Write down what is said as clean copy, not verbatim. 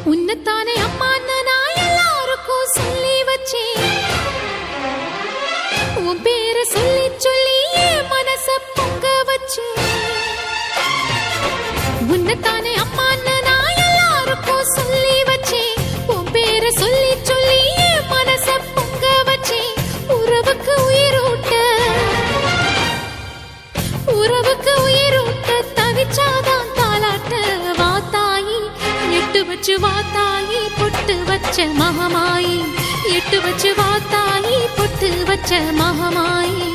உன்னத்தானே அம்மான்னு நான் எல்லாருக்கும் சொல்லி வச்சேன். உன் பேரை சொல்லி சொல்லி என் மனச பொங்க வச்சேன். உன்னத்தானே அம்மான்னு நான் எல்லாருக்கும் சொல்லி வச்சேன். உன் பேரை சொல்லி சொல்லி என் மனச பொங்க வச்சேன். உறவுக்கு உயிரூட்ட உறவுக்கு உயிரூட்ட தவிச்சாதான் தாலாட்ட. வாத்தாயி எட்டு வச்சு வாத்தாயி பொட்டு வச்ச மகமாயி. எட்டு வச்சு வாத்தாயி பொட்டு வச்ச மகமாயி.